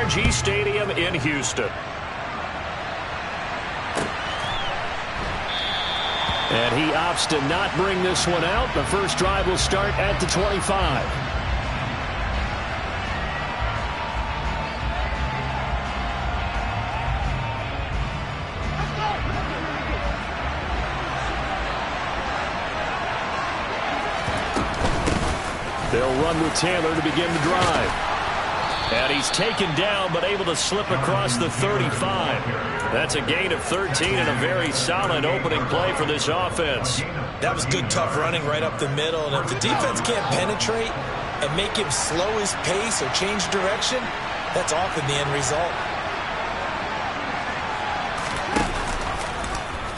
NRG Stadium in Houston. And he opts to not bring this one out. The first drive will start at the 25. They'll run with Taylor to begin the drive. And he's taken down, but able to slip across the 35. That's a gain of 13 and a very solid opening play for this offense. That was good, tough running right up the middle. And if the defense can't penetrate and make him slow his pace or change direction, that's often the end result.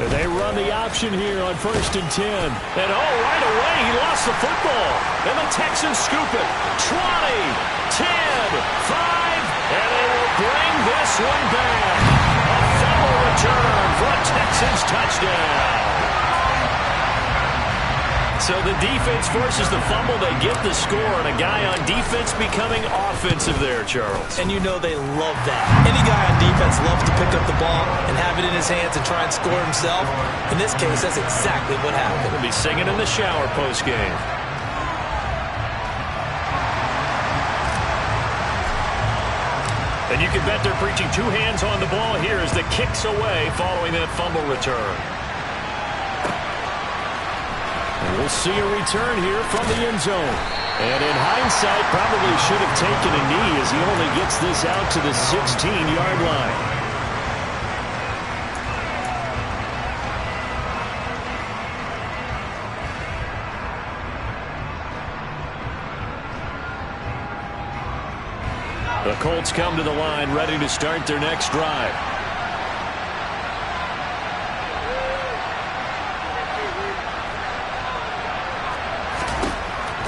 And they run the option here on 1st and 10. And right away, he lost the football. And the Texans scoop it. 20, 10, 5, and they will bring this one back. A fumble return for a Texans touchdown. So the defense forces the fumble. They get the score, and a guy on defense becoming offensive there, Charles. And you know they love that. Any guy on defense loves to pick up the ball and have it in his hands and try and score himself. In this case, that's exactly what happened. He'll be singing in the shower post-game. And you can bet they're preaching two hands on the ball here as the kick's away following that fumble return. And we'll see a return here from the end zone. And in hindsight, probably should have taken a knee as he only gets this out to the 16-yard line. The Colts come to the line, ready to start their next drive.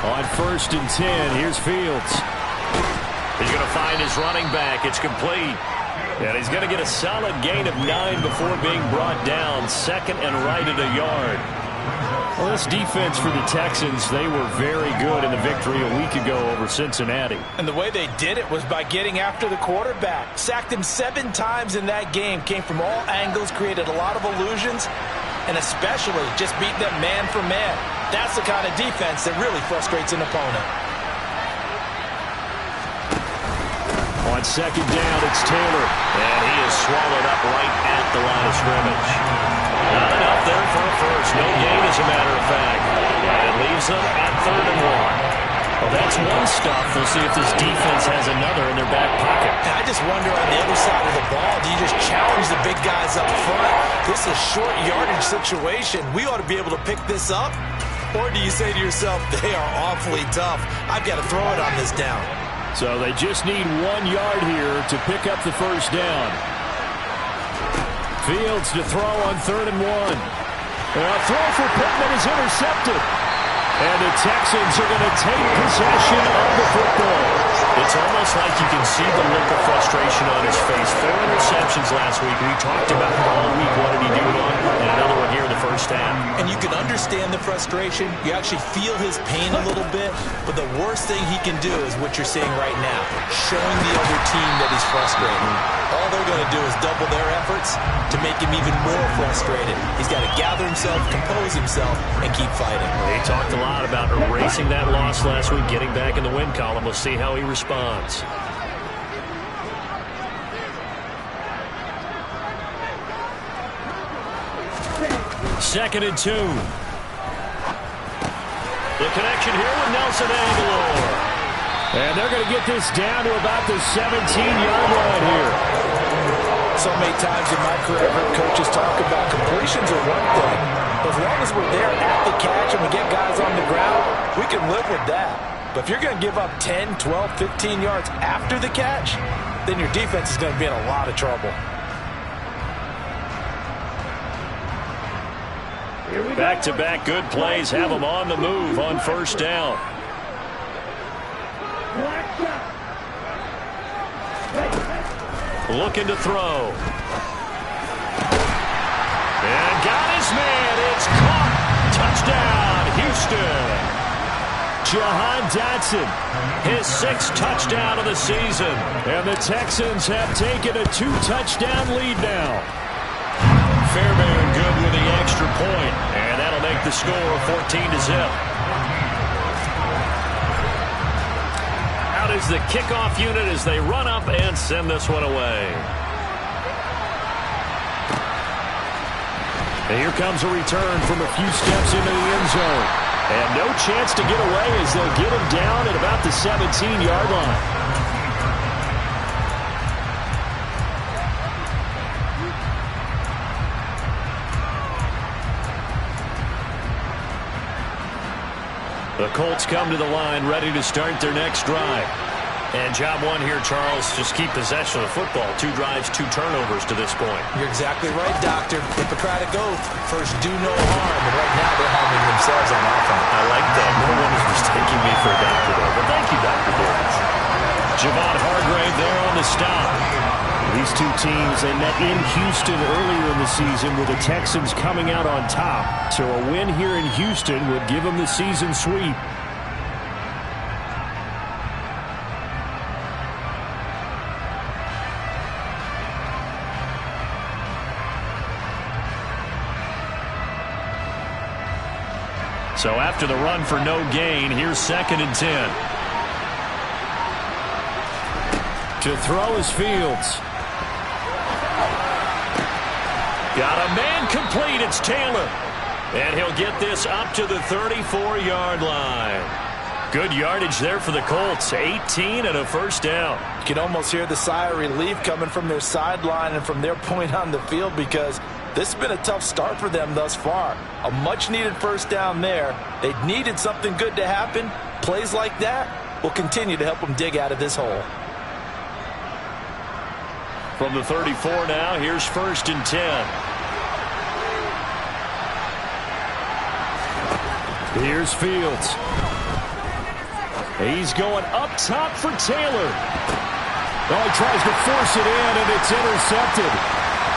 On 1st and 10, here's Fields. He's going to find his running back. It's complete. And he's going to get a solid gain of 9 before being brought down. 2nd and right at a yard. Well, this defense for the Texans, they were very good in the victory a week ago over Cincinnati. And the way they did it was by getting after the quarterback. Sacked him 7 times in that game. Came from all angles, created a lot of illusions, and especially just beating them man for man. That's the kind of defense that really frustrates an opponent. On 2nd down, it's Taylor. And he is swallowed up right at the line of scrimmage. Not enough there for a first. No gain, as a matter of fact. And it leaves them at 3rd and 1. Well, that's one stuff. We'll see if this defense has another in their back pocket. And I just wonder on the other side of the ball, do you just challenge the big guys up front? This is a short yardage situation. We ought to be able to pick this up. Or do you say to yourself, they are awfully tough. I've got to throw it on this down. So they just need 1 yard here to pick up the first down. Fields to throw on 3rd and 1. A throw for Pittman is intercepted. And the Texans are going to take possession of the football. It's almost like you can see the look of frustration on his face. 4 interceptions last week. We talked about it all week. What did he do wrong? And another one here in the first half. And you can understand the frustration. You actually feel his pain a little bit. But the worst thing he can do is what you're seeing right now. Showing the other team that he's frustrated. All they're going to do is double their efforts to make him even more frustrated. He's got to gather himself, compose himself, and keep fighting. He talked a lot about erasing that loss last week, getting back in the win column. We'll see how he responds. Second and 2. The connection here with Nelson Aguilar. And they're going to get this down to about the 17-yard line here. So many times in my career, I've heard coaches talk about completions are one thing. But as long as we're there at the catch and we get guys on the ground, we can live with that. But if you're going to give up 10, 12, 15 yards after the catch, then your defense is going to be in a lot of trouble. Back-to-back good plays have them on the move on 1st down. Looking to throw. And got his man. It's caught. Touchdown, Houston. Jahan Dotson, his 6th touchdown of the season. And the Texans have taken a 2-touchdown lead now. Fairbairn good with the extra point, and that'll make the score 14-0. Out is the kickoff unit as they run up and send this one away. And here comes a return from a few steps into the end zone. And no chance to get away as they'll get him down at about the 17-yard line. The Colts come to the line, ready to start their next drive. And job one here, Charles, just keep possession of the football. 2 drives, 2 turnovers to this point. You're exactly right, Doctor. Hippocratic oath. First, do no harm. And right now, they're harming themselves on offense. I like that. No one is mistaking me for a doctor, though. But thank you, Dr. Boyles. Javon Hargrave there on the stop. These 2 teams, they met in Houston earlier in the season with the Texans coming out on top. So a win here in Houston would give them the season sweep. So after the run for no gain, here's 2nd and 10. To throw is Fields. Got a man complete. It's Taylor. And he'll get this up to the 34-yard line. Good yardage there for the Colts. 18 and a first down. You can almost hear the sigh of relief coming from their sideline and from their point on the field because this has been a tough start for them thus far. A much-needed first down there. They needed something good to happen. Plays like that will continue to help them dig out of this hole. From the 34 now, here's 1st and 10. Here's Fields. He's going up top for Taylor. Oh, he tries to force it in, and it's intercepted.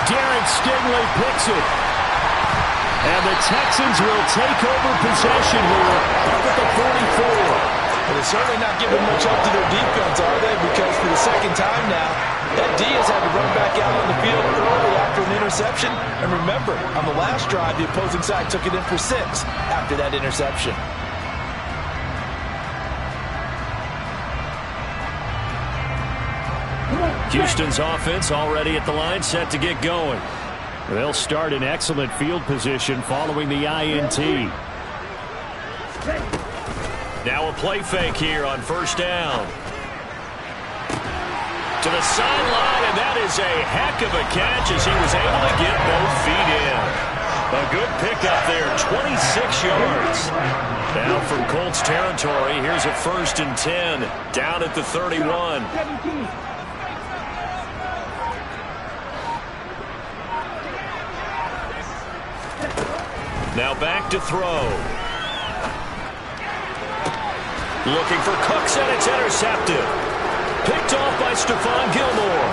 Derek Stingley picks it. And the Texans will take over possession here up at the 44. Well, they're certainly not giving much up to their defense, are they? Because for the 2nd time now, that D has had to run back out on the field early after an interception. And remember, on the last drive, the opposing side took it in for 6 after that interception. Houston's offense already at the line, set to get going. They'll start in excellent field position following the INT. Now a play fake here on 1st down. To the sideline, and that is a heck of a catch as he was able to get both feet in. A good pickup there, 26 yards. Now from Colts territory, here's a 1st and 10 down at the 31. Now back to throw. Looking for Cooks, and it's intercepted. Picked off by Stephon Gilmore.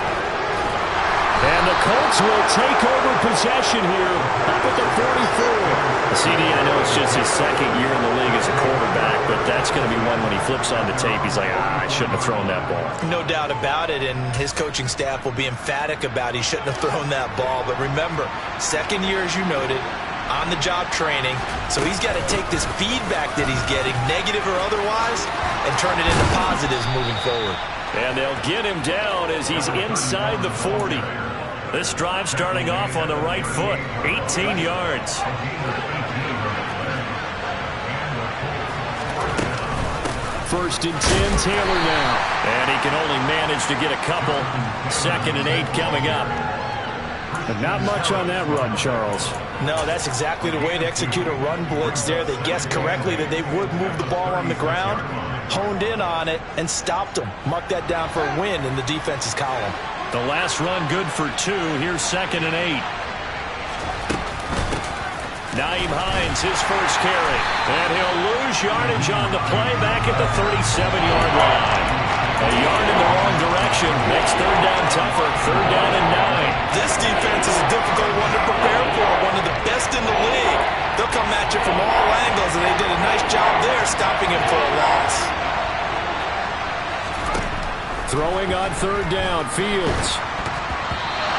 And the Colts will take over possession here up at the 44. CD, I know it's just his 2nd year in the league as a quarterback, but that's going to be one when he flips on the tape, he's like, I shouldn't have thrown that ball. No doubt about it, and his coaching staff will be emphatic about he shouldn't have thrown that ball. But remember, 2nd year, as you noted, on-the-job training, so he's got to take this feedback that he's getting, negative or otherwise, and turn it into positives moving forward. And they'll get him down as he's inside the 40. This drive starting off on the right foot, 18 yards. First and 10, Taylor now. And he can only manage to get a couple. 2nd and 8 coming up. But not much on that run, Charles. No, that's exactly the way to execute a run blitz there. They guessed correctly that they would move the ball on the ground, honed in on it, and stopped them. Marked that down for a win in the defense's column. The last run good for 2. Here's 2nd and 8. Nyheim Hines, his first carry. And he'll lose yardage on the play back at the 37-yard line. A yard in the wrong direction makes 3rd down tougher. 3rd down and 9. This defense is a difficult one to prepare for, one of the best in the league. They'll come at you from all angles, and they did a nice job there stopping him for a loss. Throwing on third down, Fields.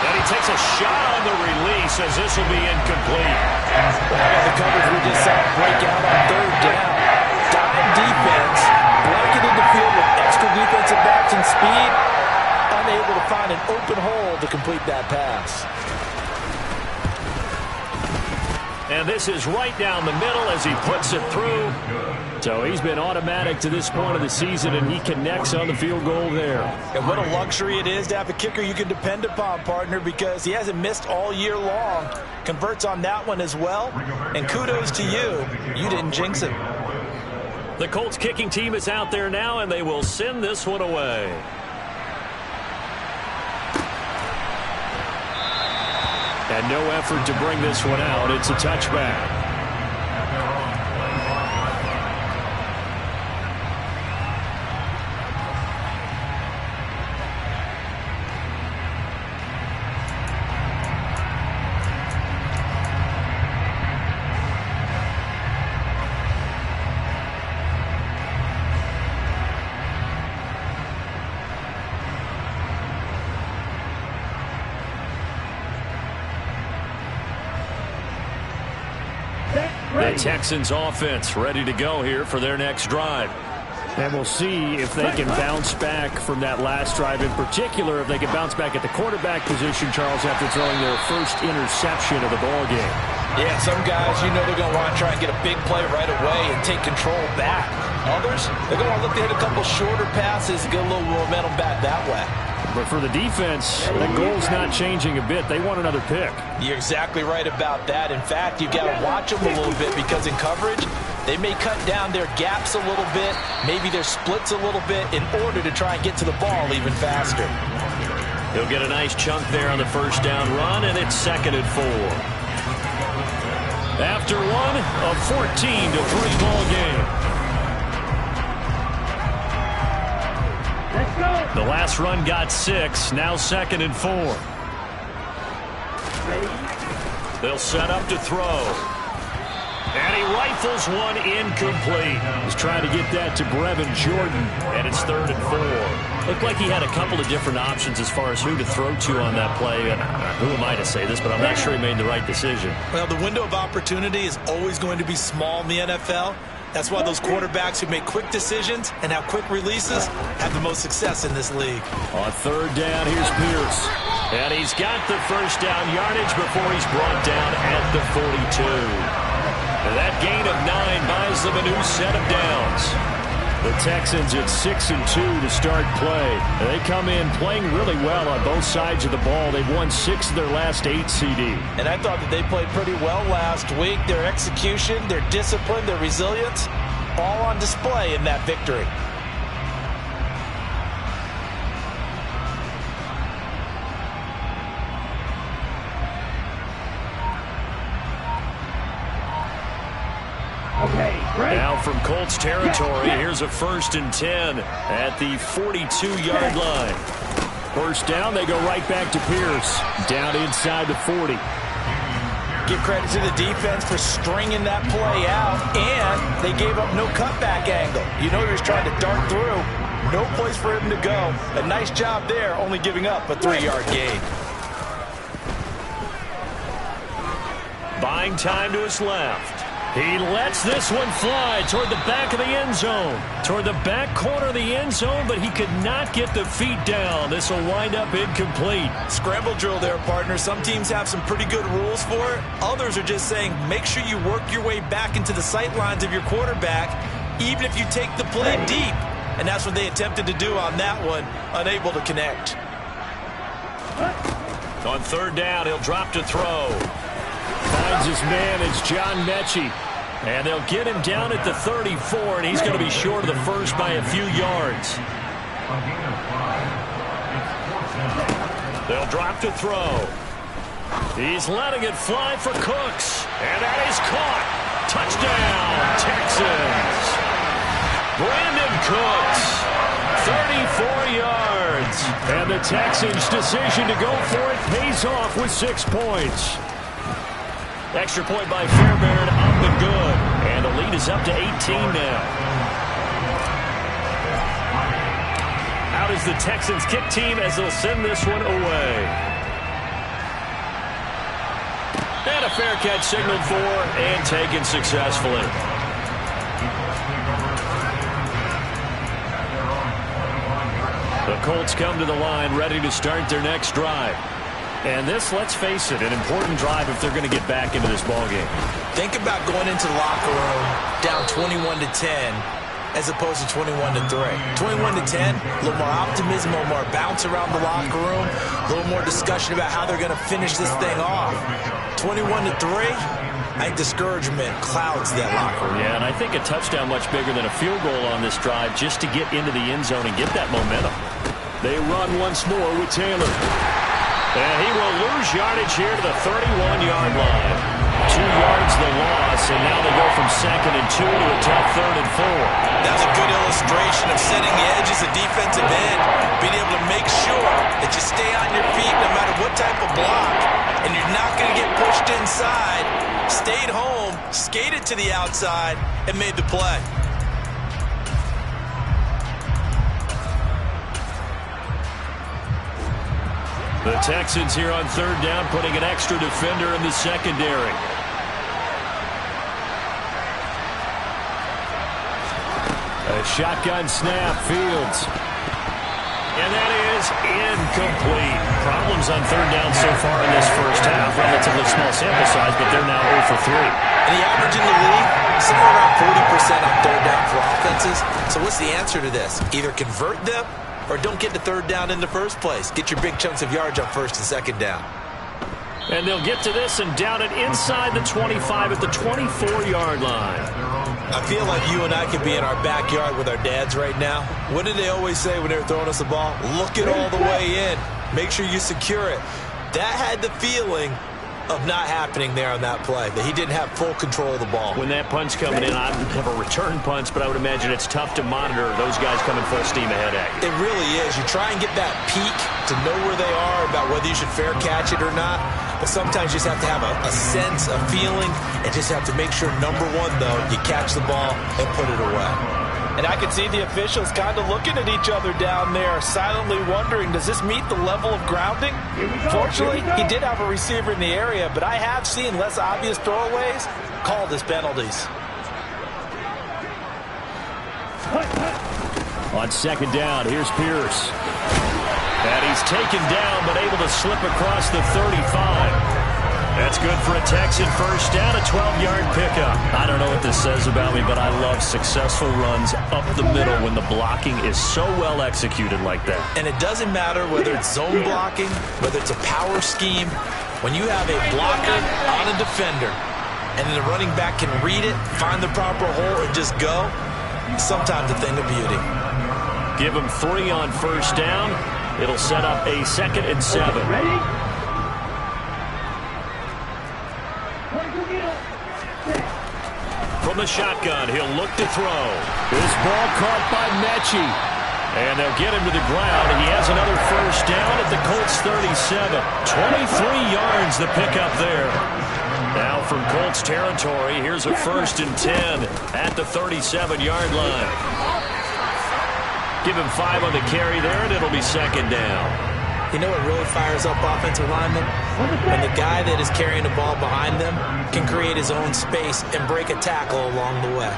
And he takes a shot on the release as this will be incomplete. The coverage we just saw break out on third down. Dive defense, blanketed the field with extra defensive backs and speed, unable to find an open hole to complete that pass. And this is right down the middle as he puts it through. So he's been automatic to this point of the season, and he connects on the field goal there. And what a luxury it is to have a kicker you can depend upon, partner, because he hasn't missed all year long. Converts on that one as well. And kudos to you. You didn't jinx him. The Colts kicking team is out there now, and they will send this one away. And no effort to bring this one out. It's a touchback. The Texans offense ready to go here for their next drive. And we'll see if they can bounce back from that last drive, in particular if they can bounce back at the quarterback position, Charles, after throwing their first interception of the ball game. Yeah, some guys, you know they're going to want to try and get a big play right away and take control back. Others, they're going to look to hit a couple shorter passes, get a little momentum back that way. But for the defense, the goal's not changing a bit. They want another pick. You're exactly right about that. In fact, you've got to watch them a little bit because in coverage, they may cut down their gaps a little bit, maybe their splits a little bit in order to try and get to the ball even faster. He'll get a nice chunk there on the first down run, and it's 2nd and 4. After one, a 14-3 ball game. The last run got 6, now 2nd and 4. They'll set up to throw. And he rifles one incomplete. He's trying to get that to Brevin Jordan, and it's 3rd and 4. Looked like he had a couple of different options as far as who to throw to on that play. Who am I to say this, but I'm not sure he made the right decision. Well, the window of opportunity is always going to be small in the NFL. That's why those quarterbacks who make quick decisions and have quick releases have the most success in this league. On 3rd down, here's Pierce. And he's got the first down yardage before he's brought down at the 42. And that gain of 9 buys them a new set of downs. The Texans at 6-2 to start play. They come in playing really well on both sides of the ball. They've won 6 of their last 8 CD. And I thought that they played pretty well last week. Their execution, their discipline, their resilience, all on display in that victory. Now from Colts territory, here's a 1st and 10 at the 42-yard line. First down, they go right back to Pierce, down inside the 40. Give credit to the defense for stringing that play out, and they gave up no cutback angle. You know he was trying to dart through. No place for him to go. A nice job there, only giving up a 3-yard gain. Buying time to his left. He lets this one fly toward the back of the end zone. Toward the back corner of the end zone, but he could not get the feet down. This will wind up incomplete. Scramble drill there, partner. Some teams have some pretty good rules for it. Others are just saying make sure you work your way back into the sight lines of your quarterback, even if you take the play deep. And that's what they attempted to do on that one, unable to connect. On 3rd down, he'll drop to throw. Finds his man, it's John Mechie. And they'll get him down at the 34, and he's going to be short of the first by a few yards. They'll drop to throw. He's letting it fly for Cooks. And that is caught. Touchdown, Texans. Brandon Cooks, 34 yards. And the Texans' decision to go for it pays off with 6 points. Extra point by Fairbairn, up and good. And the lead is up to 18 now. Out is the Texans kick team as they'll send this one away. And a fair catch signaled for and taken successfully. The Colts come to the line ready to start their next drive. And this, let's face it, an important drive if they're going to get back into this ballgame. Think about going into the locker room down 21-10 as opposed to 21-3. 21-10, a little more optimism, a little more bounce around the locker room, a little more discussion about how they're going to finish this thing off. 21-3, I think discouragement clouds that locker room. Yeah, and I think a touchdown much bigger than a field goal on this drive just to get into the end zone and get that momentum. They run once more with Taylor. And he will lose yardage here to the 31-yard line. 2 yards the loss, and now they go from 2nd and 2 to a tough 3rd and 4. That's a good illustration of setting the edge as a defensive end, being able to make sure that you stay on your feet no matter what type of block, and you're not going to get pushed inside. Stayed home, skated to the outside, and made the play. The Texans here on 3rd down, putting an extra defender in the secondary. A shotgun snap, Fields. And that is incomplete. Problems on 3rd down so far in this first half. Relatively small sample size, but they're now 0 for 3. And the average in the league, somewhere around 40% on 3rd down for offenses. So what's the answer to this? Either convert them, or don't get to 3rd down in the first place. Get your big chunks of yards on 1st and 2nd down. And they'll get to this and down it inside the 25 at the 24-yard line. I feel like you and I could be in our backyard with our dads right now. What did they always say when they were throwing us the ball? Look it all the way in. Make sure you secure it. That had the feeling of not happening there on that play, that he didn't have full control of the ball. When that punch coming in, I don't have a return punch, but I would imagine it's tough to monitor those guys coming full steam ahead at you. It really is. You try and get that peek to know where they are, about whether you should fair catch it or not. But sometimes you just have to have a sense, a feeling, and just have to make sure, number one, though, you catch the ball and put it away. And I can see the officials kind of looking at each other down there, silently wondering, does this meet the level of grounding? Fortunately, he did have a receiver in the area, but I have seen less obvious throwaways called as penalties. On 2nd down, here's Pierce. And he's taken down, but able to slip across the 35. That's good for a Texan first down, a 12-yard pickup. I don't know what this says about me, but I love successful runs up the middle when the blocking is so well executed like that. And it doesn't matter whether it's zone blocking, whether it's a power scheme. When you have a blocker on a defender, and then the running back can read it, find the proper hole, and just go, sometimes a thing of beauty. Give him 3 on first down. It'll set up a 2nd and 7. Ready? From the shotgun, he'll look to throw. This ball caught by Mechie. And they'll get him to the ground, and he has another first down at the Colts 37. 23 yards the pickup there. Now from Colts territory, here's a 1st and 10 at the 37-yard line. Give him 5 on the carry there, and it'll be 2nd down. You know what really fires up offensive linemen? When the guy that is carrying the ball behind them can create his own space and break a tackle along the way.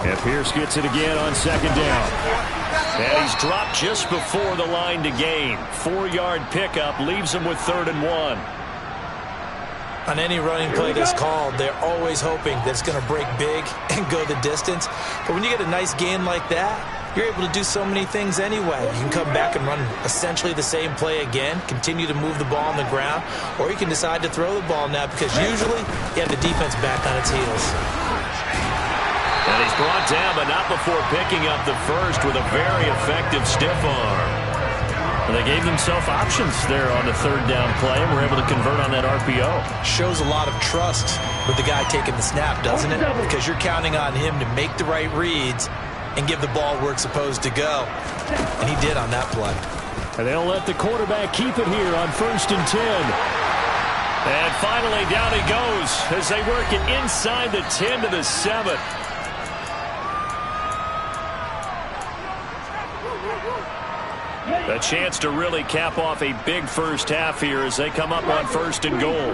And Pierce gets it again on 2nd down. And he's dropped just before the line to gain. 4-yard pickup leaves him with 3rd and 1. On any running play that's called, they're always hoping that it's going to break big and go the distance. But when you get a nice gain like that, you're able to do so many things anyway. You can come back and run essentially the same play again, continue to move the ball on the ground, or you can decide to throw the ball now because usually you have the defense back on its heels. And he's brought down, but not before picking up the first with a very effective stiff arm. And they gave themselves options there on the 3rd down play and were able to convert on that RPO. Shows a lot of trust with the guy taking the snap, doesn't it? Because you're counting on him to make the right reads and give the ball where it's supposed to go. And he did on that play. And they'll let the quarterback keep it here on 1st and 10. And finally, down he goes as they work it inside the 10 to the 7. A chance to really cap off a big first half here as they come up on 1st and goal.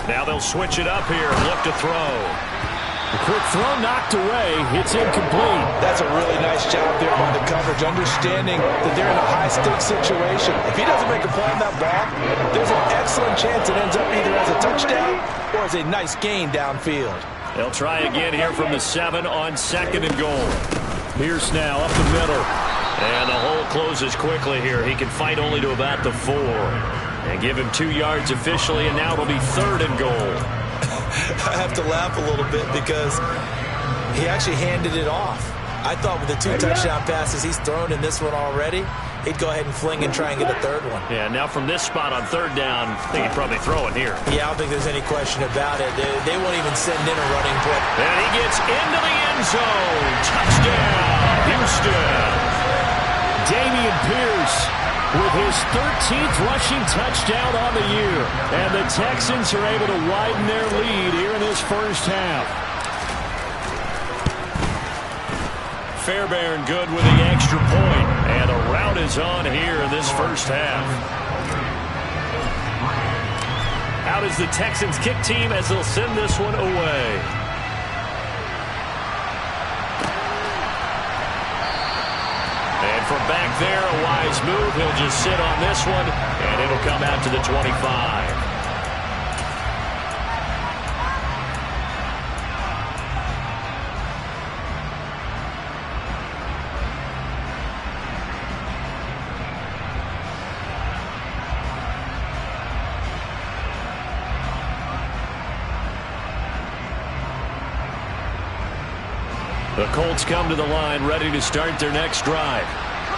Now they'll switch it up here and look to throw. A quick throw knocked away. It's incomplete. That's a really nice job there by the coverage, understanding that they're in a high-stakes situation. If he doesn't make a play on that ball, there's an excellent chance it ends up either as a touchdown or as a nice gain downfield. They'll try again here from the 7 on 2nd and goal. Pierce now up the middle. And the hole closes quickly here. He can fight only to about the 4. And give him 2 yards officially, and now it'll be 3rd and goal. I have to laugh a little bit because he actually handed it off. I thought with the 2 touchdown passes he's thrown in this one already, he'd go ahead and fling and try and get a 3rd one. Yeah, now from this spot on 3rd down, I think he'd probably throw it here. Yeah, I don't think there's any question about it. They won't even send in a running play. And he gets into the end zone. Touchdown, Houston. Dameon Pierce with his 13th rushing touchdown on the year. And the Texans are able to widen their lead here in this first half. Fairbairn good with the extra point. And a rout is on here in this first half. Out is the Texans kick team as they'll send this one away. From back there, a wise move. He'll just sit on this one, and it'll come out to the 25. The Colts come to the line, ready to start their next drive.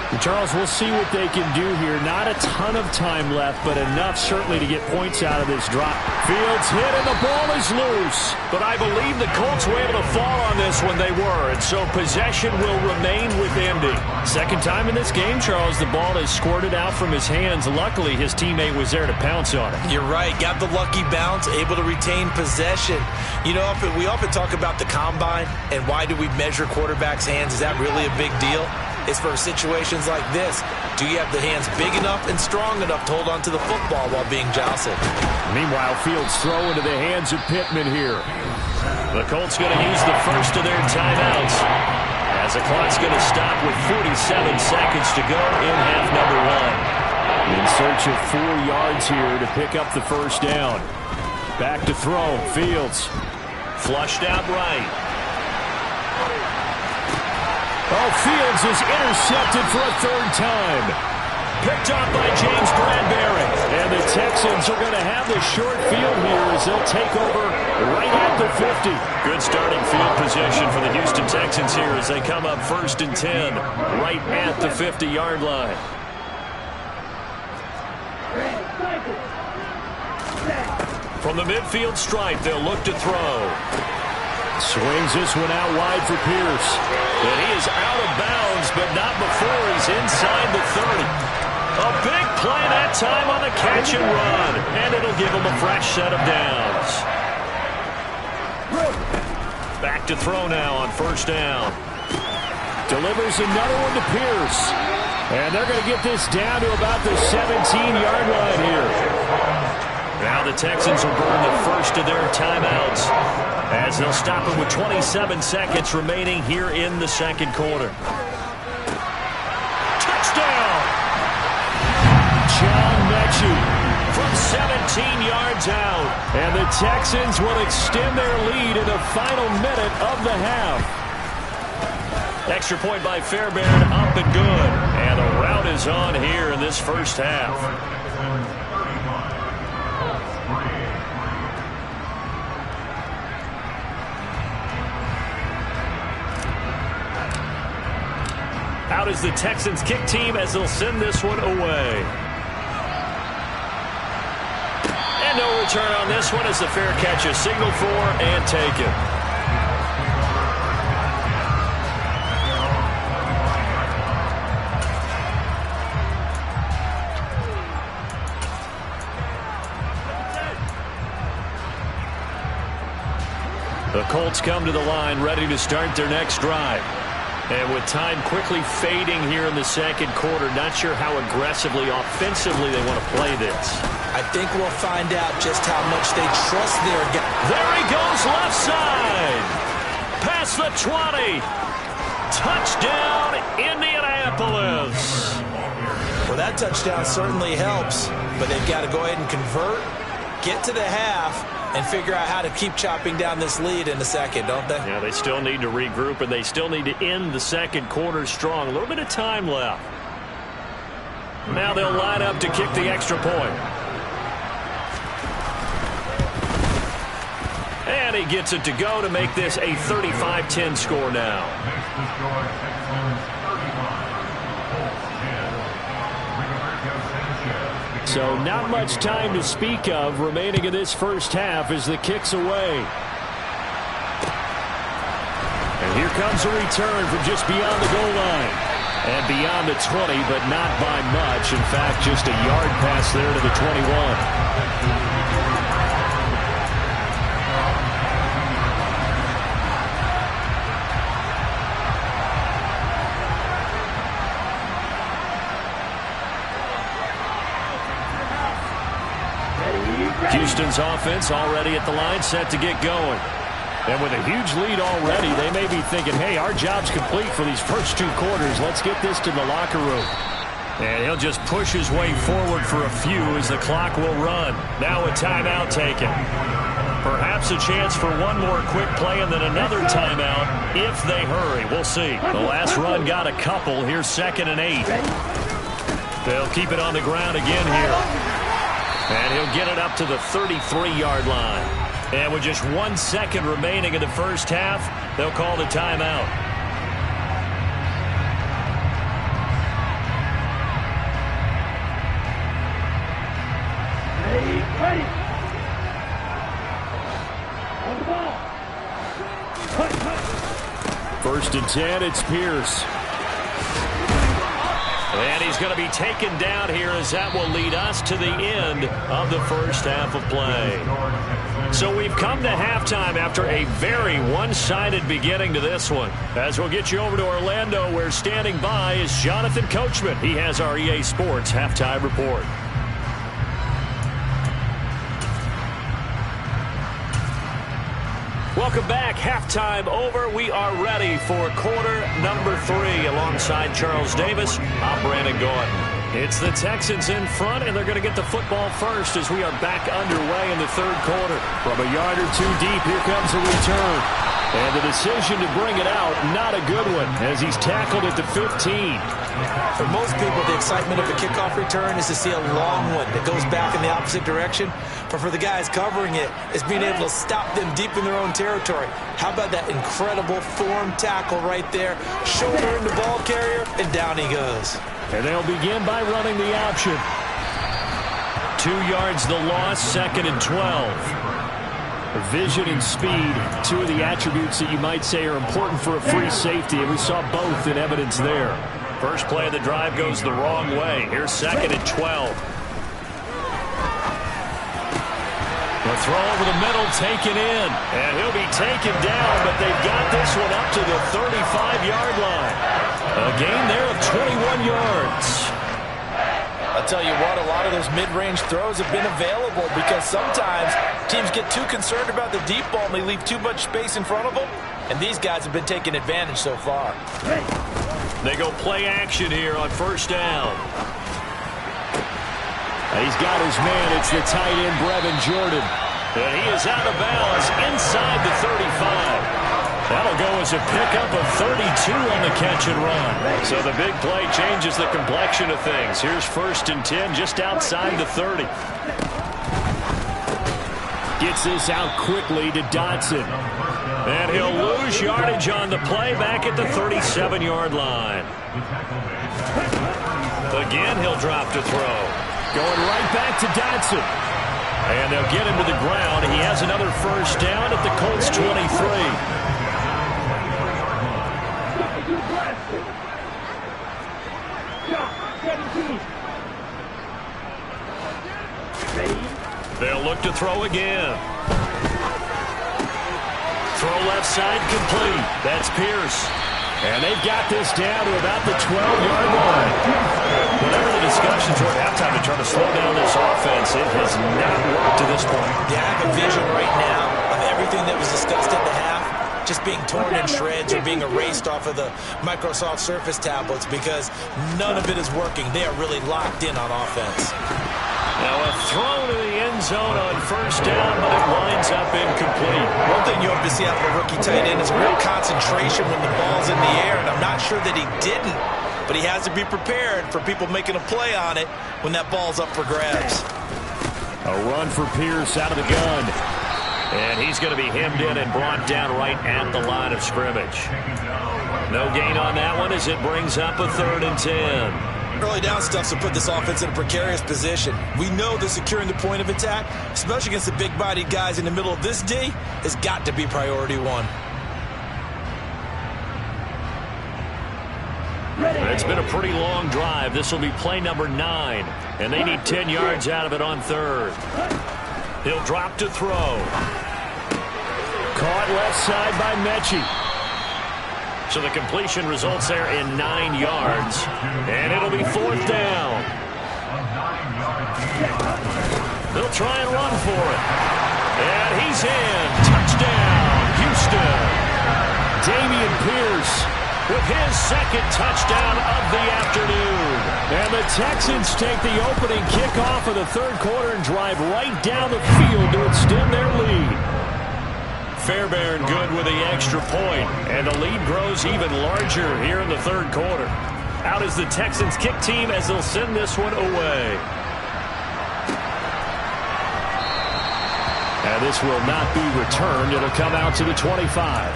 And Charles, we'll see what they can do here. Not a ton of time left, but enough certainly to get points out of this drop. Fields hit and the ball is loose. But I believe the Colts were able to fall on this when they were, and so possession will remain with Indy. Second time in this game, Charles, the ball has squirted out from his hands. Luckily, his teammate was there to pounce on it. You're right. Got the lucky bounce, able to retain possession. You know, we often talk about the combine and why do we measure quarterbacks' hands. Is that really a big deal? It's for situations like this. Do you have the hands big enough and strong enough to hold on to the football while being jostled? Meanwhile, Fields throw into the hands of Pittman here. The Colts going to use the first of their timeouts as the clock's going to stop with 47 seconds to go in half number 1. In search of 4 yards here to pick up the first down. Back to throw. Fields. Flushed out right. Oh, Fields is intercepted for a 3rd time. Picked up by James Bradbury. And the Texans are going to have the short field here as they'll take over right at the 50. Good starting field position for the Houston Texans here as they come up 1st and 10 right at the 50-yard line. From the midfield stripe, they'll look to throw. Swings this one out wide for Pierce. And he is out of bounds, but not before he's inside the 30. A big play that time on the catch and run. And it'll give him a fresh set of downs. Back to throw now on 1st down. Delivers another one to Pierce. And they're going to get this down to about the 17-yard line here. Now the Texans will burn the first of their timeouts as they'll stop it with 27 seconds remaining here in the 2nd quarter. Touchdown! John Mechie from 17 yards out. And the Texans will extend their lead in the final minute of the half. Extra point by Fairbairn, up and good. And the rout is on here in this first half. Out is the Texans kick team as they'll send this one away. And no return on this one as the fair catch is signaled for and taken. The Colts come to the line ready to start their next drive. And with time quickly fading here in the second quarter, not sure how aggressively, offensively they want to play this. I think we'll find out just how much they trust their guy. There he goes, left side. Past the 20. Touchdown, Indianapolis. Well, that touchdown certainly helps, but they've got to go ahead and convert, get to the half, and figure out how to keep chopping down this lead in the second, don't they? Yeah, they still need to regroup, and they still need to end the second quarter strong. A little bit of time left. Now they'll line up to kick the extra point. And he gets it to go to make this a 35-10 score now. So not much time to speak of remaining in this first half as the kick's away. And here comes a return from just beyond the goal line. And beyond the 20, but not by much. In fact, just a yard pass there to the 21. Houston's offense already at the line, set to get going. And with a huge lead already, they may be thinking, hey, our job's complete for these first two quarters. Let's get this to the locker room. And he'll just push his way forward for a few as the clock will run. Now a timeout taken. Perhaps a chance for one more quick play and then another timeout if they hurry. We'll see. The last run got a couple. Here's 2nd and 8. They'll keep it on the ground again here. And he'll get it up to the 33-yard line. And with just 1 second remaining in the first half, they'll call the timeout. First and 10, it's Pierce. And he's going to be taken down here as that will lead us to the end of the first half of play. So we've come to halftime after a very one-sided beginning to this one. As we'll get you over to Orlando, where standing by is Jonathan Coachman. He has our EA Sports halftime report. Welcome back. Halftime over. We are ready for quarter number 3. Alongside Charles Davis, I'm Brandon Gordon. It's the Texans in front, and they're going to get the football first as we are back underway in the third quarter. From a yard or two deep, here comes a return. And the decision to bring it out, not a good one, as he's tackled at the 15. For most people, the excitement of a kickoff return is to see a long one that goes back in the opposite direction. But for the guys covering it, it's being able to stop them deep in their own territory. How about that incredible form tackle right there? Shoulder in the ball carrier, and down he goes. And they'll begin by running the option. 2 yards the loss, 2nd and 12. Vision and speed, two of the attributes that you might say are important for a free safety, and we saw both in evidence there. First play of the drive goes the wrong way. Here's 2nd and 12. The throw over the middle, taken in, and he'll be taken down, but they've got this one up to the 35-yard line. A gain there of 21 yards. I'll tell you what, a lot of those mid-range throws have been available because sometimes teams get too concerned about the deep ball and they leave too much space in front of them, and these guys have been taking advantage so far. They go play action here on first down. He's got his man. It's the tight end, Brevin Jordan. And he is out of bounds inside the 35. That'll go as a pickup of 32 on the catch and run. So the big play changes the complexion of things. Here's 1st and 10 just outside the 30. Gets this out quickly to Dotson. And he'll lose yardage on the play back at the 37-yard line. Again, he'll drop to throw. Going right back to Dotson. And they'll get him to the ground. He has another first down at the Colts 23. They'll look to throw again. throw left side complete. That's Pierce. And they've got this down to about the 12-yard line. Whatever the discussions were at halftime to try to slow down this offense, it has not worked to this point. Yeah, I have a vision right now of everything that was discussed at the half just being torn in shreds or being erased off of the Microsoft Surface tablets because none of it is working. They are really locked in on offense. Now a throw to the end zone on first down, but it winds up incomplete. One thing you hope to see out of a rookie tight end is real concentration when the ball's in the air, and I'm not sure that he didn't, but he has to be prepared for people making a play on it when that ball's up for grabs. A run for Pierce out of the gun. And he's going to be hemmed in and brought down right at the line of scrimmage. No gain on that one as it brings up a 3rd and 10. Early down stuff to put this offense in a precarious position. We know that securing the point of attack, especially against the big-bodied guys in the middle of this D, has got to be priority one. It's been a pretty long drive. This will be play number 9, and they need 10 yards out of it on 3rd. He'll drop to throw. Caught left side by Mechie. So the completion results there in 9 yards. And it'll be 4th down. They'll try and run for it. And he's in. Touchdown, Houston. Dameon Pierce with his 2nd touchdown of the afternoon. And the Texans take the opening kickoff of the 3rd quarter and drive right down the field to extend their lead. Fairbairn good with the extra point, and the lead grows even larger here in the 3rd quarter. Out is the Texans kick team as they'll send this one away. And this will not be returned. It'll come out to the 25.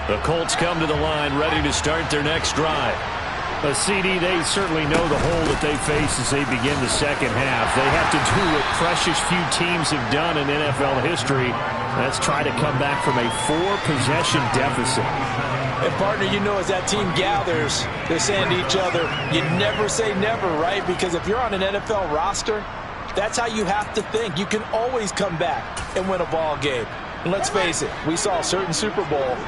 The Colts come to the line ready to start their next drive. CD, they certainly know the hole that they face as they begin the second half. They have to do what precious few teams have done in NFL history. That's try to come back from a 4-possession deficit. And, partner, you know, as that team gathers, they're saying to each other, you never say never, right? Because if you're on an NFL roster, that's how you have to think. You can always come back and win a ball game. And let's face it, we saw a certain Super Bowl,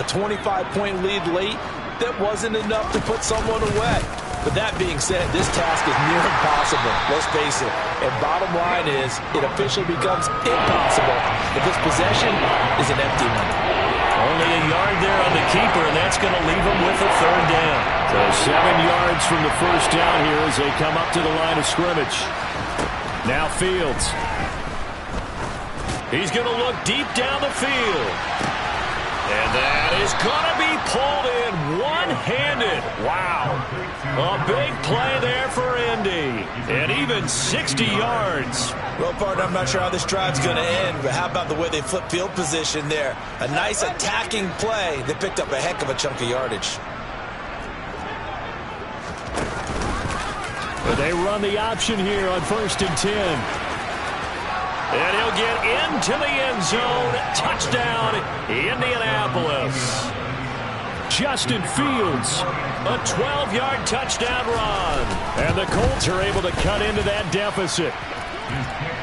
a 25-point lead late, that wasn't enough to put someone away. But that being said, this task is near impossible. Let's face it. And bottom line is, it officially becomes impossible if this possession is an empty one. Only a yard there on the keeper, and that's going to leave him with a 3rd down. So 7 yards from the first down here as they come up to the line of scrimmage. Now Fields. He's going to look deep down the field. And that is going to be pulled in one-handed. Wow. A big play there for Indy. And even 60 yards. Well, partner, I'm not sure how this drive's going to end, but how about the way they flip field position there? A nice attacking play that picked up a heck of a chunk of yardage. But they run the option here on 1st and 10. And he'll get into the end zone. Touchdown, Indianapolis. Justin Fields, a 12-yard touchdown run. And the Colts are able to cut into that deficit.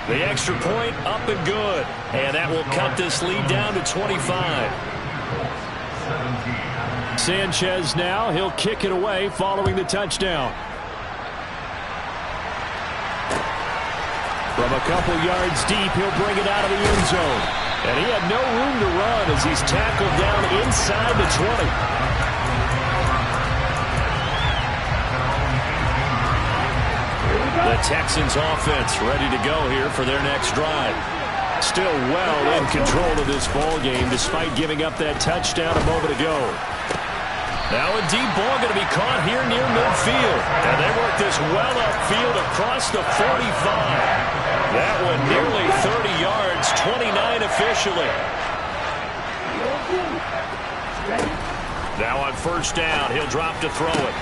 The extra point up and good. And that will cut this lead down to 25. Sanchez now, he'll kick it away following the touchdown. From a couple yards deep, he'll bring it out of the end zone. And he had no room to run as he's tackled down inside the 20. The Texans offense ready to go here for their next drive. Still well in control of this ball game despite giving up that touchdown a moment ago. Now a deep ball going to be caught here near midfield. And they work this well upfield across the 45. That one nearly 30 yards, 29 officially. Now on first down, he'll drop to throw it.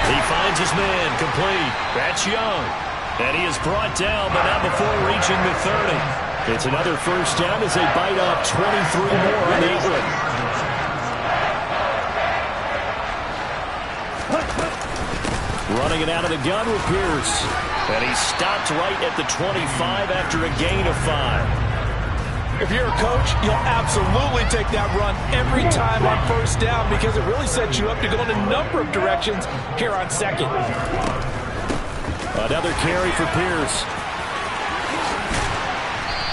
He finds his man, complete. That's Young. And he is brought down, but not before reaching the 30. It's another first down as they bite off 23 more on England. running it out of the gun with Pierce. And he stopped right at the 25 after a gain of 5. If you're a coach, you'll absolutely take that run every time on first down because it really sets you up to go in a number of directions here on second. Another carry for Pierce.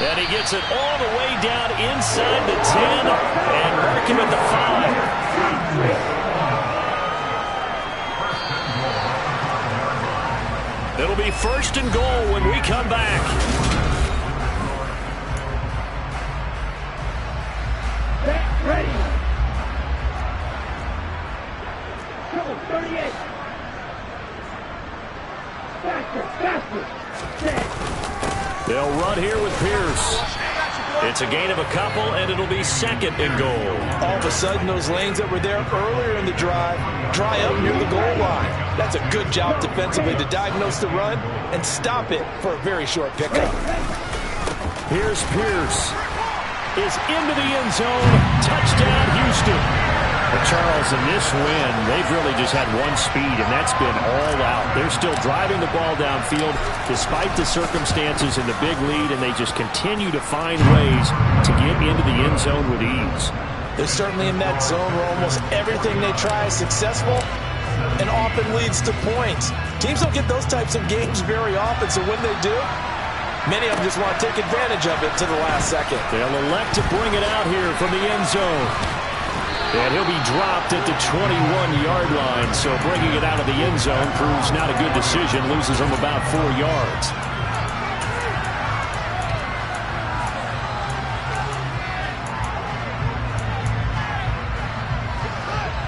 And he gets it all the way down inside the 10 and mark him at the 5. It'll be 1st and goal when we come back. Ready. Go, 38. Faster. Set. They'll run here with Pierce. It's a gain of a couple, and it'll be 2nd and goal. All of a sudden, those lanes that were there earlier in the drive dry up near the goal line. That's a good job defensively to diagnose the run and stop it for a very short pickup. Here's Pierce. Is into the end zone. Touchdown, Houston. But Charles, in this win, they've really just had one speed, and that's been all out. They're still driving the ball downfield despite the circumstances and the big lead, and they just continue to find ways to get into the end zone with ease. They're certainly in that zone where almost everything they try is successful and often leads to points. Teams don't get those types of games very often, so when they do, many of them just want to take advantage of it to the last second. They'll elect to bring it out here from the end zone. And he'll be dropped at the 21-yard line, so bringing it out of the end zone proves not a good decision, loses him about 4 yards.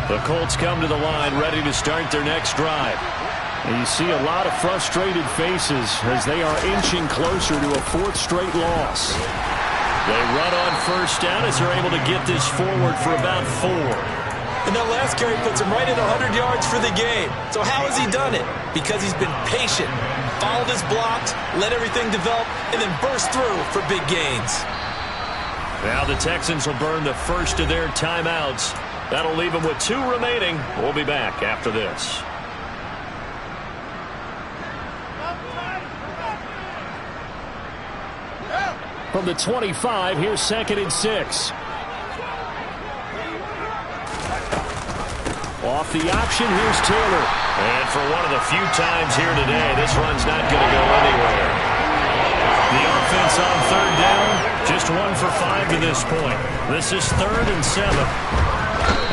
The Colts come to the line ready to start their next drive. And you see a lot of frustrated faces as they are inching closer to a 4th straight loss. They run on first down as they're able to get this forward for about 4. And that last carry puts him right at 100 yards for the game. So how has he done it? Because he's been patient, followed his blocks, let everything develop, and then burst through for big gains. Now the Texans will burn the first of their timeouts. That'll leave them with 2 remaining. We'll be back after this. From the 25, here's 2nd and 6. Off the option, here's Taylor. And for one of the few times here today, this run's not going to go anywhere. The offense on 3rd down, just 1 for 5 to this point. This is 3rd and 7.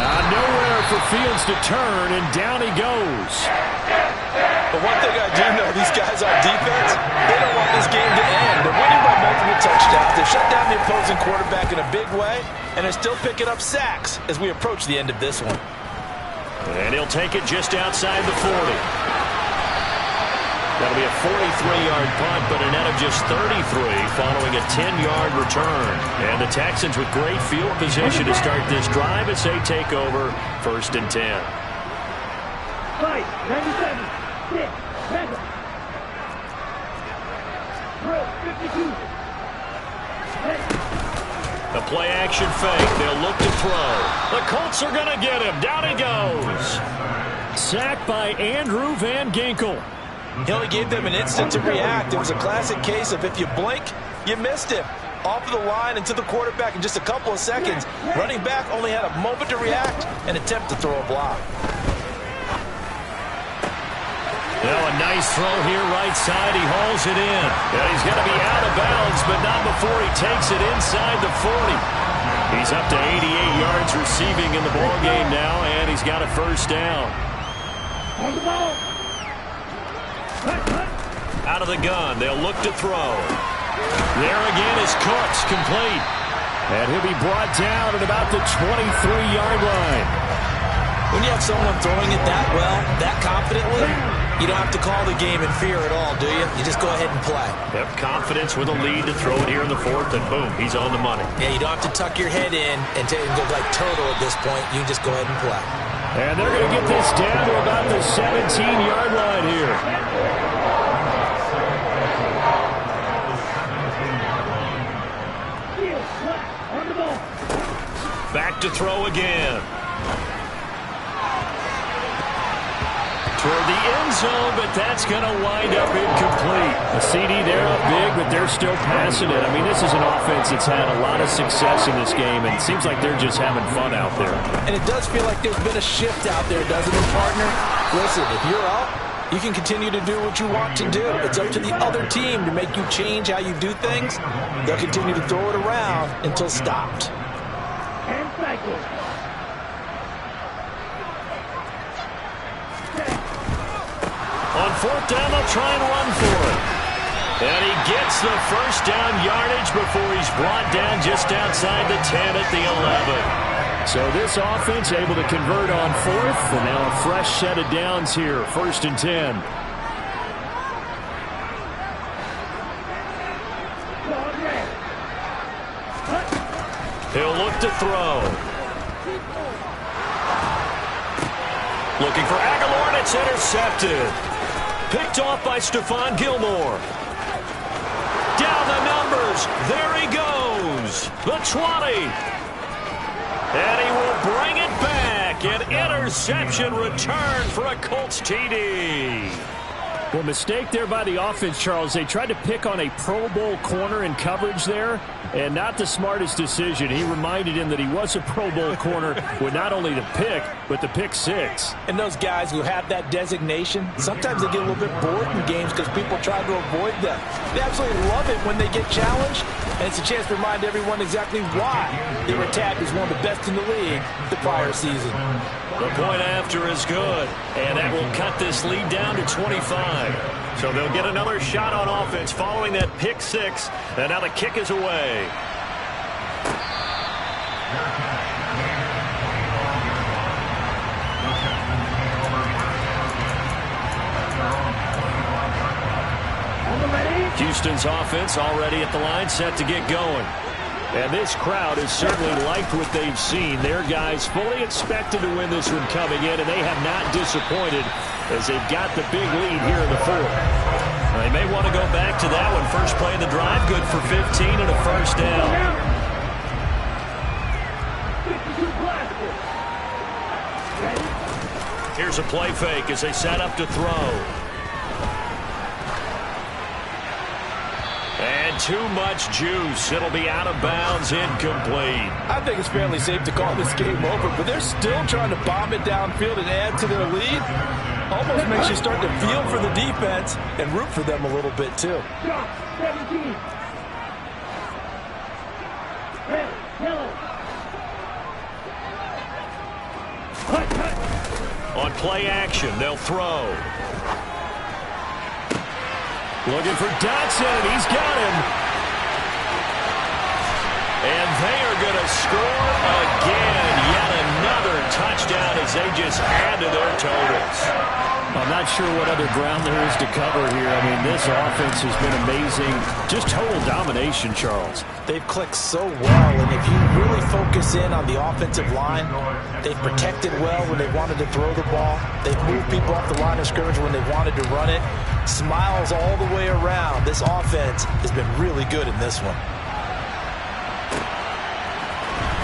Nowhere for Fields to turn, and down he goes. But one thing I do know, these guys on defense, they don't want this game to end. They're winning by multiple touchdowns. They've shut down the opposing quarterback in a big way, and they're still picking up sacks as we approach the end of this one. And he'll take it just outside the 40. That'll be a 43-yard punt, but a net of just 33 following a 10-yard return. And the Texans with great field position to start this drive as they take over 1st and 10. 5, 97, 6, 7. Throw, 52. The play-action fake. They'll look to throw. The Colts are going to get him. Down he goes. Sacked by Andrew Van Ginkel. He only gave them an instant to react. It was a classic case of if you blink, you missed him. Off of the line and to the quarterback in just a couple of seconds. Running back only had a moment to react and attempt to throw a block. Now a nice throw here right side. He hauls it in. And he's going to be out of bounds, but not before he takes it inside the 40. He's up to 88 yards receiving in the ballgame now, and he's got a 1st down. On the ball. Out of the gun, they'll look to throw. There again is Cooks, complete. And he'll be brought down at about the 23-yard line. When you have someone throwing it that well, that confidently, you don't have to call the game in fear at all, do you? You just go ahead and play. Yep, confidence with a lead to throw it here in the 4th, and boom, he's on the money. Yeah, you don't have to tuck your head in and go like turtle at this point. You can just go ahead and play. And they're going to get this down to about the 17-yard line here. Back to throw again. toward the end zone, but that's going to wind up incomplete. A CD, they're up big, but they're still passing it. I mean, this is an offense that's had a lot of success in this game, and it seems like they're just having fun out there. And it does feel like there's been a shift out there, doesn't it, partner? Listen, if you're up, you can continue to do what you want to do. It's up to the other team to make you change how you do things. They'll continue to throw it around until stopped. And cycle. On fourth down, they'll try and run for it. And he gets the first down yardage before he's brought down just outside the 10 at the 11. So this offense able to convert on fourth, and now a fresh set of downs here, 1st and 10. He'll look to throw. Looking for Aguilar, and it's intercepted. Picked off by Stephon Gilmore. Down the numbers. There he goes. The 20. And he will bring it back. An interception return for a Colts TD. Well, mistake there by the offense, Charles. They tried to pick on a Pro Bowl corner in coverage there, and not the smartest decision. He reminded him that he was a Pro Bowl corner with not only the pick, but the pick six. And those guys who have that designation, sometimes they get a little bit bored in games because people try to avoid them. They absolutely love it when they get challenged, and it's a chance to remind everyone exactly why they were tagged as one of the best in the league the prior season. The point after is good, and that will cut this lead down to 25. So they'll get another shot on offense following that pick six, and now the kick is away. Houston's offense already at the line, set to get going. And this crowd has certainly liked what they've seen. Their guys fully expected to win this one coming in, and they have not disappointed as they've got the big lead here in the fourth. They may want to go back to that one. First play of the drive, good for 15 and a first down. Here's a play fake as they set up to throw. And too much juice. It'll be out of bounds, incomplete. I think it's fairly safe to call this game over, but they're still trying to bomb it downfield and add to their lead. Almost makes you start to feel for the defense and root for them a little bit, too. Shot 17. Red, yellow. On play action, they'll throw. Looking for Dotson, and he's got him. And they are going to score again. Yet another touchdown as they just add to their totals. I'm not sure what other ground there is to cover here. I mean, this offense has been amazing. Just total domination, Charles. They've clicked so well, and if you really focus in on the offensive line, they've protected well when they wanted to throw the ball. They've moved people off the line of scrimmage when they wanted to run it. Smiles all the way around. This offense has been really good in this one.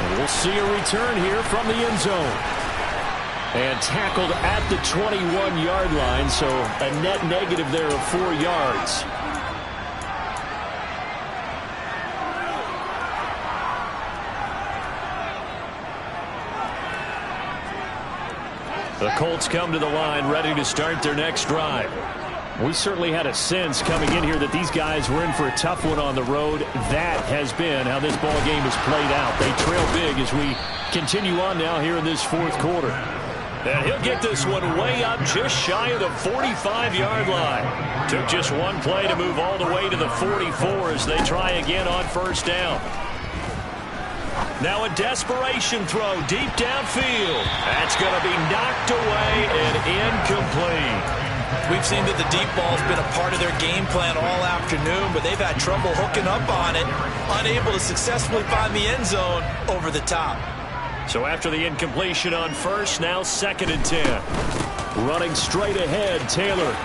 And we'll see a return here from the end zone. And tackled at the 21-yard line, so a net negative there of 4 yards. The Colts come to the line ready to start their next drive. We certainly had a sense coming in here that these guys were in for a tough one on the road. That has been how this ball game has played out. They trail big as we continue on now here in this fourth quarter. And he'll get this one way up just shy of the 45-yard line. Took just one play to move all the way to the 44 as they try again on first down. Now a desperation throw deep downfield. That's going to be knocked away and incomplete. We've seen that the deep ball's been a part of their game plan all afternoon, but they've had trouble hooking up on it, unable to successfully find the end zone over the top. So after the incompletion on first, now 2nd and 10. Running straight ahead, Taylor.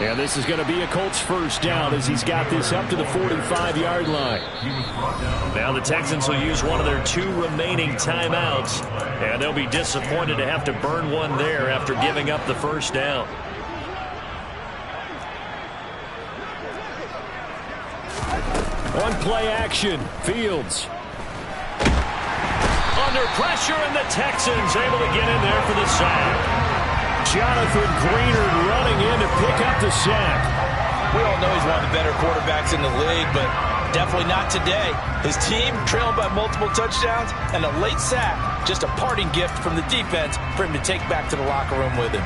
And this is going to be a Colts first down as he's got this up to the 45-yard line. Now the Texans will use one of their 2 remaining timeouts, and they'll be disappointed to have to burn one there after giving up the first down. On play action, Fields. Under pressure, and the Texans able to get in there for the sack. Jonathan Greenard running in to pick up the sack. We all know he's one of the better quarterbacks in the league, but definitely not today. His team trailed by multiple touchdowns, and a late sack, just a parting gift from the defense for him to take back to the locker room with him.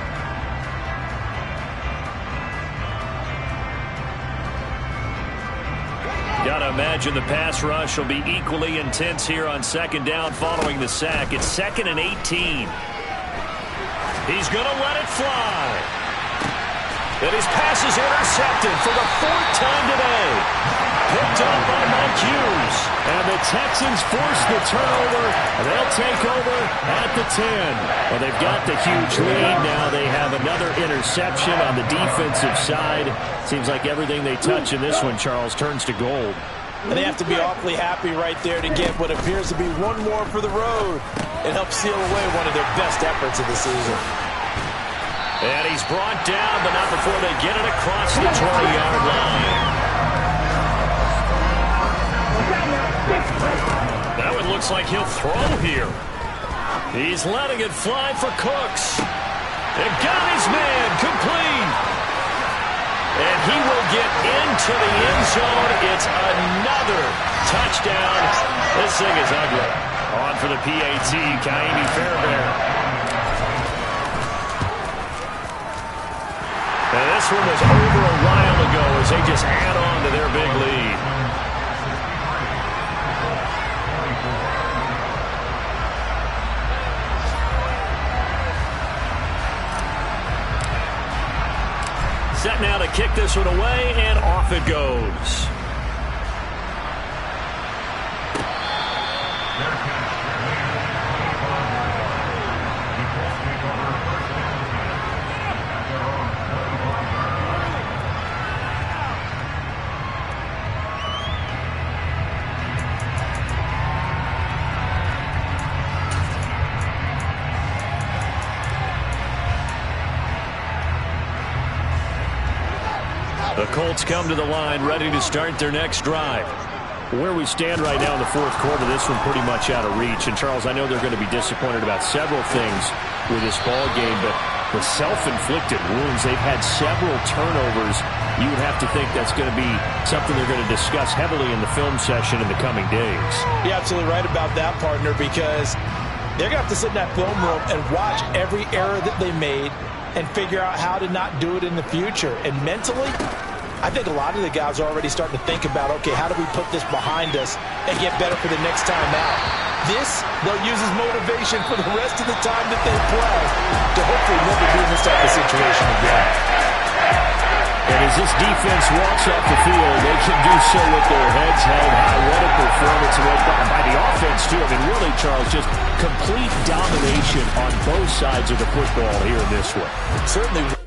Gotta imagine the pass rush will be equally intense here on second down following the sack. It's 2nd and 18. He's going to let it fly. And his pass is intercepted for the 4th time today. Picked up by Mike Hughes. And the Texans force the turnover. And they'll take over at the 10. Well, they've got the huge lead. Now they have another interception on the defensive side. Seems like everything they touch in this one, Charles, turns to gold. And they have to be awfully happy right there to get what appears to be one more for the road. It helps seal away one of their best efforts of the season. And he's brought down, but not before they get it across the 20-yard line. That one looks like he'll throw here. He's letting it fly for Cooks. And got his man complete. And he will get into the end zone. It's another touchdown. This thing is ugly. On for the PAT, Kaimi Fairbairn. And this one was over a while ago as they just add on to their big lead. Set now to kick this one away, and off it goes. The Colts come to the line ready to start their next drive. Where we stand right now in the 4th quarter, this one pretty much out of reach. And, Charles, I know they're going to be disappointed about several things with this ball game, but the self-inflicted wounds, they've had several turnovers. You would have to think that's going to be something they're going to discuss heavily in the film session in the coming days. You're absolutely right about that, partner, because they're going to have to sit in that film room and watch every error that they made and figure out how to not do it in the future. And mentally, I think a lot of the guys are already starting to think about, okay, how do we put this behind us and get better for the next time out? This, they'll use as motivation for the rest of the time that they play to hopefully never be in this type of situation again. And as this defense walks off the field, they can do so with their heads held high. What a performance by the offense, too. I mean, really, Charles, just complete domination on both sides of the football here in this one. Certainly.